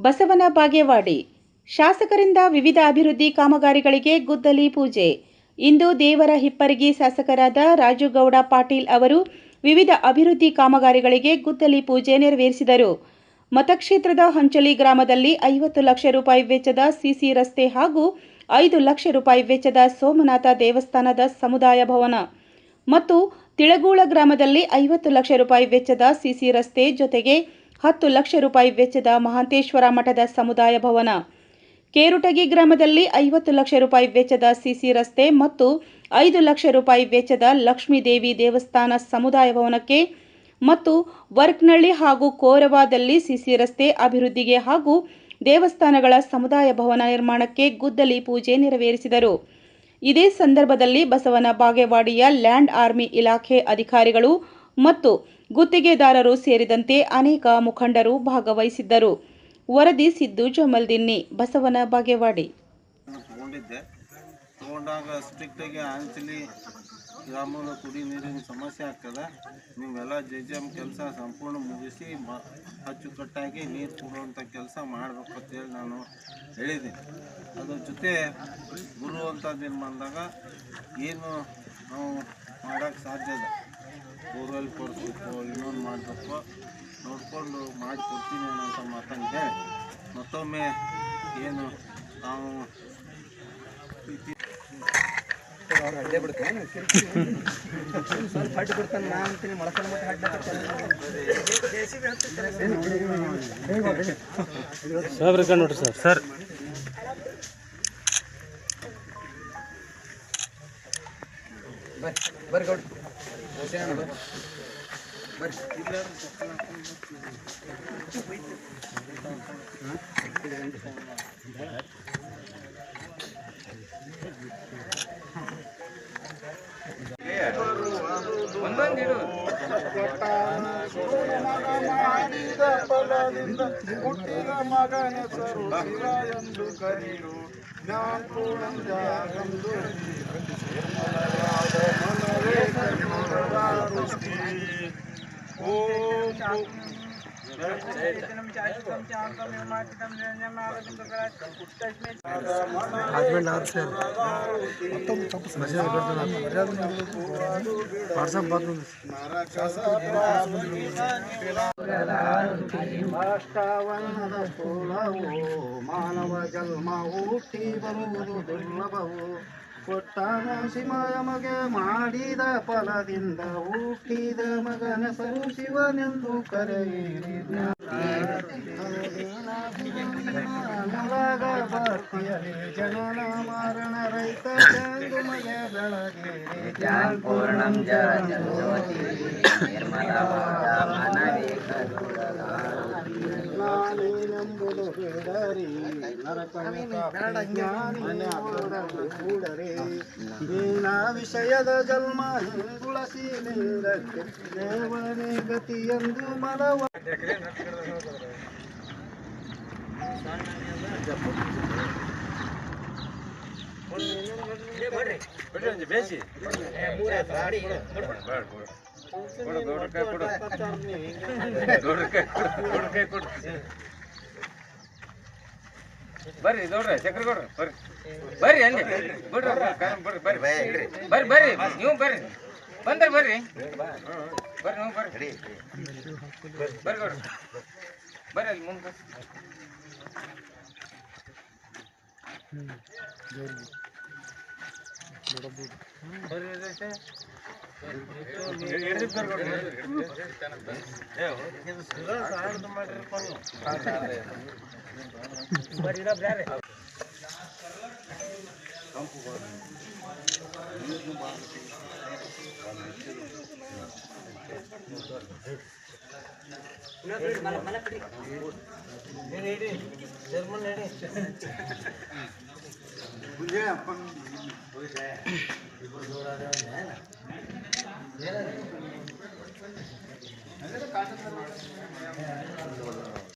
ಬಸವನ ಬಾಗೇವಾಡಿ ಶಾಸಕರಿಂದ ವಿವಿಧ ಅಭಿವೃದ್ಧಿ ಕಾಮಗಾರಿಗಳಿಗೆ ಗುದ್ದಲಿ ಪೂಜೆ. ಇಂದು ದೇವರ ಹಿಪ್ಪರಗಿ ಶಾಸಕರಾದ ರಾಜುಗೌಡ ಪಾಟೀಲ್ ಅವರು ವಿವಿಧ ಅಭಿವೃದ್ಧಿ ಕಾಮಗಾರಿಗಳಿಗೆ ಗುದ್ದಲಿ ಪೂಜೆ ನೆರವೇರಿಸಿದರು. ಮತಕ್ಷೇತ್ರದ ಹಂಚಲಿ ಗ್ರಾಮದಲ್ಲಿ 50 ಲಕ್ಷ ರೂಪಾಯಿ ವೆಚ್ಚದ ಸಿಸಿ ರಸ್ತೆ ಹಾಗೂ 5 ಲಕ್ಷ ರೂಪಾಯಿ ವೆಚ್ಚದ ಸೋಮನಾಥ ದೇವಸ್ಥಾನದ ಸಮುದಾಯ ಭವನ ಮತ್ತು ತಿಳಗೂಳ ಗ್ರಾಮದಲ್ಲಿ 50 ಲಕ್ಷ ರೂಪಾಯಿ ವೆಚ್ಚದ ಸಿಸಿ ರಸ್ತೆ ಜೊತೆಗೆ 10 ಲಕ್ಷ ರೂಪಾಯಿ ವೆಚ್ಚದ ಮಹಾಂತೇಶ್ವರ ಮಠದ ಸಮುದಾಯ ಭವನ, ಕೇರುಟಗಿ ಗ್ರಾಮದಲ್ಲಿ 50 ಲಕ್ಷ ರೂಪಾಯಿ ವೆಚ್ಚದ ಸಿಸಿ ರಸ್ತೆ ಮತ್ತು 5 ಲಕ್ಷ ರೂಪಾಯಿ ವೆಚ್ಚದ ಲಕ್ಷ್ಮೀದೇವಿ ದೇವಸ್ಥಾನ ಸಮುದಾಯ ಭವನಕ್ಕೆ ಮತ್ತು ವರ್ಕ್ನಳ್ಳಿ ಹಾಗೂ ಕೋರವಾದಲ್ಲಿ ಸಿಸಿ ರಸ್ತೆ ಅಭಿವೃದ್ಧಿಗೆ ಹಾಗೂ ದೇವಸ್ಥಾನಗಳ ಸಮುದಾಯ ಭವನ ನಿರ್ಮಾಣಕ್ಕೆ ಗುದ್ದಲಿ ಪೂಜೆ ನೆರವೇರಿಸಿದರು. ಇದೇ ಸಂದರ್ಭದಲ್ಲಿ ಬಸವನ ಬಾಗೇವಾಡಿಯ ಲ್ಯಾಂಡ್ ಆರ್ಮಿ ಇಲಾಖೆ ಅಧಿಕಾರಿಗಳು ಮತ್ತು ಗುತ್ತಿಗೆದಾರರು ಸೇರಿದಂತೆ ಅನೇಕ ಮುಖಂಡರು ಭಾಗವಹಿಸಿದ್ದರು. ವರದಿ ಸಿದ್ದು ಜಮಲ್ದಿನ್ನಿ, ಬಸವನ ಬಾಗೇವಾಡಿ. ತಗೊಂಡಾಗ ಸ್ಟ್ರಿಕ್ಟಾಗಿ ಆಂಚಲಿ ಗ್ರಾಮದ ಕುಡಿ ನೀರಿನ ಸಮಸ್ಯೆ ಆಗ್ತದೆ. ನೀವೆಲ್ಲ JJM ಕೆಲಸ ಸಂಪೂರ್ಣ ಮುಗಿಸಿ ಅಚ್ಚುಕಟ್ಟಾಗಿ ನೀರು ಕೊಡುವಂಥ ಕೆಲಸ ಮಾಡಬೇಕು ಅಂತೇಳಿ ನಾನು ಹೇಳಿದ್ದೀನಿ. ಅದ್ರ ಜೊತೆ ಗುರು ಅಂಥದ್ದೇನು ಬಂದಾಗ ಏನು ನಾವು ಮಾಡೋಕ್ಕೆ ಸಾಧ್ಯ ಇದೆ, ಬೋರ್ವೆಲ್ ಕೊಡಿಸ್ಬೇಕು, ಇನ್ನೊಂದು ಮಾಡಬೇಕು, ನೋಡಿಕೊಂಡು ಮಾಡಿಕೊಡ್ತೀನಿ ಅನ್ನೋಂಥ ಮಾತನ್ನು ಹೇಳಿ ಮತ್ತೊಮ್ಮೆ ಏನು ನಾವು ಅಡ್ಡೆ ಬಿಡ್ತೇನೆ ಸ್ವಲ್ಪ ಹಡ್ಡು ಬಿಡ್ತಾನೆ ನಾ ಅಂತೀನಿ ಮೊಳಕಲ್ ಮಟ್ಟ ಹಡ್ಡ ನೋಡ್ರಿ ಸರ್ ಬರ್ರಿ ಗೌಡ್ರಿ ಮಾಡಿದ ಫಲದಿಂದ ಹುಟ್ಟಿದ ಮಗನ ಸರು ಶಿವ ಎಂದು ಕರೀರು ಜ್ಞಾನಪೂರ್ಣಂದು ಅಷ್ಟಾವನ್ನದ ಸ್ಥೂಲವು ಮಾನವ ಜನ್ಮ ಹುಟ್ಟಿ ಬರುವುದು ದುರ್ಲಭವು. ಕೊಟ್ಟಾನ ಶಿವಯಮಗೆ ಮಾಡಿದ ಫಲದಿಂದ ಹುಟ್ಟಿದ ಮಗನ ಸರು ಶಿವನೆಂದು ಕರೆಯಿರಿ. ಮೊಲಗ ಭಕ್ತಿಯಲ್ಲಿ ಜನನ ಮರಣ ರೈತ ಮಗೆ ಬೆಳಗೇರಿ ಪೂರ್ಣಂ ನಾನೇನೆಂಬುದು ಬೇಡರಿ ಕೂಡರೆ ನೀನ ವಿಷಯದ ಜನ್ಮ ಹಿಂಗುಳಸಿ ಲಿಂಗಕ್ಕೆ ದೇವನೇ ಗತಿಯೆಂದು ಮನವ ಬೇಸಿ ಬರ್ರಿ ದೊಡ್ರ ಚಕ್ರ ಕೊಡ್ರಿ ಬರ್ರಿ ಬರ್ರಿ ಹಂಗೆ ಬಿಡ್ರಿ ಬರ್ರಿ ಬರ್ರಿ ಬರ್ರಿ ಬರ್ರಿ ನೀವು ಬರ್ರಿ ಬಂದ್ರೆ ಬರ್ರಿ ಬರ್ರಿ ನೀವು ಬರ್ರಿ ಬರ್ರಿ ಕೊಡ್ರಿ ಬರ್ರಿ ಅಲ್ಲಿ ಮುಂದೆ